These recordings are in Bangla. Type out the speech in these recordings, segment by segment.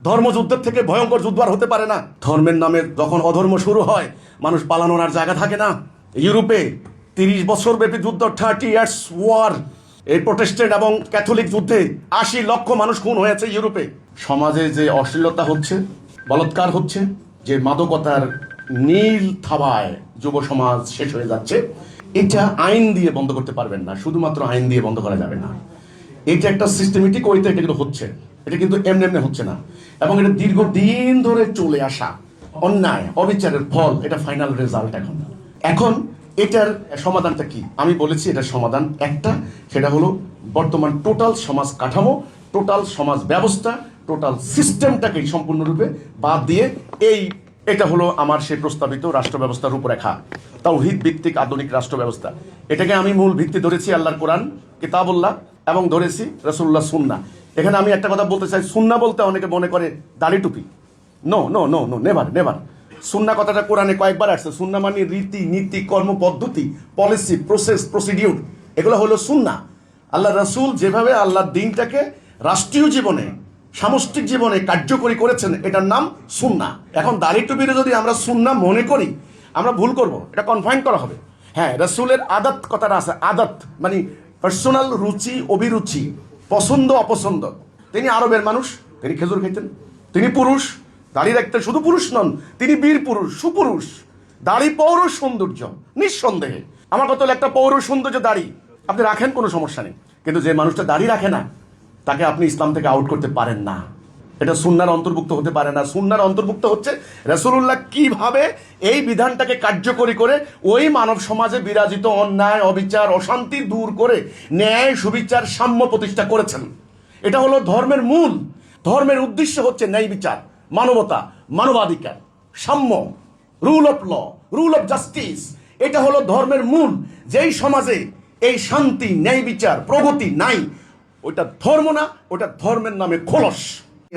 ধর্মযুদ্ধের থেকে ভয়ঙ্কর যুদ্ধ আর হতে পারে না। ধর্মের নামে যখন অধর্ম শুরু হয়, মানুষ পালানোর আর জায়গা থাকে না। ইউরোপে 30 বছর ব্যাপী যুদ্ধ, 30 ইয়ার্স ওয়ার, এই প্রোটেস্ট্যান্ট এবং ক্যাথলিক যুদ্ধে 80 লক্ষ মানুষ খুন হয়েছে ইউরোপে। সমাজে যে অশ্লীলতা হচ্ছে, বলৎকার হচ্ছে, যে মাদকতার নীল থাবায় যুব সমাজ শেষ হয়ে যাচ্ছে, এটা আইন দিয়ে বন্ধ করতে পারবেন না। শুধুমাত্র আইন দিয়ে বন্ধ করা যাবে না। এটা একটা সিস্টেমেটিক ওয়েতে এটা কিন্তু হচ্ছে। এটা কিন্তু এমনি এমনি হচ্ছে না, এবং এটা দীর্ঘদিন ধরে চলে আসা অন্যায় অবিচারের ফল। এটা ফাইনাল রেজাল্ট। এখন এটার সমাধানটা কি? আমি বলেছি এটার সমাধান একটা, সেটা হলো বর্তমান টোটাল সমাজ কাঠামো, টোটাল সমাজ ব্যবস্থা, টোটাল সিস্টেমটাকে সম্পূর্ণরূপে বাদ দিয়ে এটা হলো আমার সেই প্রস্তাবিত রাষ্ট্র ব্যবস্থার রূপরেখা, তাওহীদ ভিত্তিক আধুনিক রাষ্ট্র ব্যবস্থা। এটাকে আমি মূল ভিত্তি ধরেছি আল্লাহর কোরআন কিতাবুল্লাহ, এবং ধরেছি রাসূলুল্লাহ সুন্নাহ। এখানে আমি একটা কথা বলতে চাই, সুন্নাহ বলতে অনেকে মনে করে দাড়ি টুপি। No no no no, never never. সুন্নাহ কথাটা কোরআনে কয়েকবার আসছে। সুন্নাহ মানে রীতি নীতি, কর্ম পদ্ধতি, পলিসি, প্রসেস, প্রসিডিউর, এগুলো হলো সুন্নাহ। আল্লাহ রাসূল যেভাবে আল্লাহর দিনটাকে রাষ্ট্রীয় জীবনে, সামষ্টিক জীবনে কার্যকরী করেছেন, এটার নাম সুন্নাহ। এখন দাড়ি টুপিরে যদি আমরা সুন্নাহ মনে করি, আমরা ভুল করব। এটা কনফাইন করা হবে। হ্যাঁ, রাসূলের আদাত কথাটা আছে। আদাত মানে পার্সোনাল রুচি অভিরুচি, পছন্দ অপছন্দ। তিনি আরবের মানুষ, তিনি খেজুর খাইতেন, তিনি পুরুষ, দাড়ি রাখতেন। শুধু পুরুষ নন, তিনি বীর পুরুষ, সুপুরুষ। দাড়ি পৌর সৌন্দর্য, নিঃসন্দেহে। আমার কথা হলো একটা পৌর সৌন্দর্য দাড়ি আপনি রাখেন, কোনো সমস্যা নেই, কিন্তু যে মানুষটা দাড়ি রাখে না, তাকে আপনি ইসলাম থেকে আউট করতে পারেন না। এটা সুন্নাহর অন্তর্ভুক্ত হতে পারে না। সুন্নাহর অন্তর্ভুক্ত হচ্ছে রাসূলুল্লাহ কিভাবে এই বিধানটাকে কার্যকরী করে ওই মানব সমাজে বিরাজিত অন্যায় অবিচার অশান্তি দূর করে ন্যায় সুবিচার সাম্য প্রতিষ্ঠা করেছেন। এটা হলো ধর্মের মূল। ধর্মের উদ্দেশ্য হচ্ছে ন্যায় বিচার, মানবতা, মানবাধিকার, সাম্য, rule of law, rule of justice. এটা হলো ধর্মের মূল। যেই সমাজে এই শান্তি, ন্যায় বিচার, প্রগতি নাই, ওইটা ধর্ম না, ওটা ধর্মের নামে খোলস।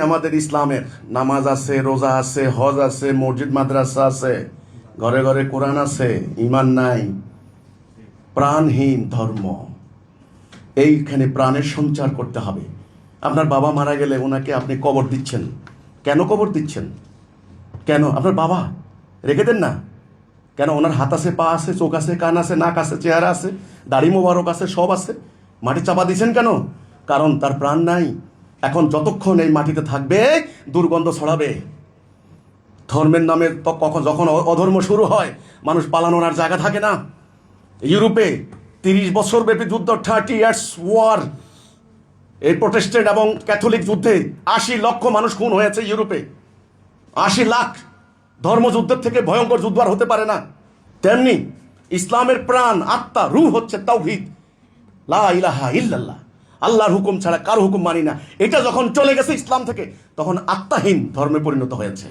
আমাদের ইসলামের নামাজ আছে, রোজা আছে, হজ আছে, মসজিদ মাদ্রাসা আছে, ঘরে ঘরে কোরআন আছে, ঈমান নাই, প্রাণহীন ধর্ম। এইখানে প্রাণের সঞ্চার করতে হবে। আপনার বাবা মারা গেলে ওনাকে আপনি কবর দিচ্ছেন, কেন কবর দিচ্ছেন? কেন? আপনার বাবা রেখে দেন না কেন? ওনার হাত আছে, পা আছে, চোখ আছে, কান আছে, নাক আছে, চেহারা আছে, দাড়ি মোবারক আছে, সব আছে, মাটি চাপা দিচ্ছেন কেন? কারণ তার প্রাণ নাই। এখন যতক্ষণ এই মাটিতে থাকবে, দুর্গন্ধ ছড়াবে। ধর্মের নামে যখন অধর্ম শুরু হয়, মানুষ পালানোর আর জায়গা থাকে না। ইউরোপে 30 বছর ব্যাপী যুদ্ধ, 30 ইয়ার্স ওয়ার, এই প্রোটেস্ট্যান্ট এবং ক্যাথলিক যুদ্ধে 80 লক্ষ মানুষ খুন হয়েছে ইউরোপে। 80 লাখ। ধর্মযুদ্ধের থেকে ভয়ঙ্কর যুদ্ধ আর হতে পারে না। তেমনি ইসলামের প্রাণ, আত্মা, রূহ হচ্ছে তাওহীদ, লা ইলাহা ইল্লাল্লাহ। আল্লাহর হুকুম ছাড়া কারো হুকুম মানি না। এটা যখন চলে গেছে ইসলাম থেকে, তখন আত্মাহীন ধর্মে পরিণত হয়েছে।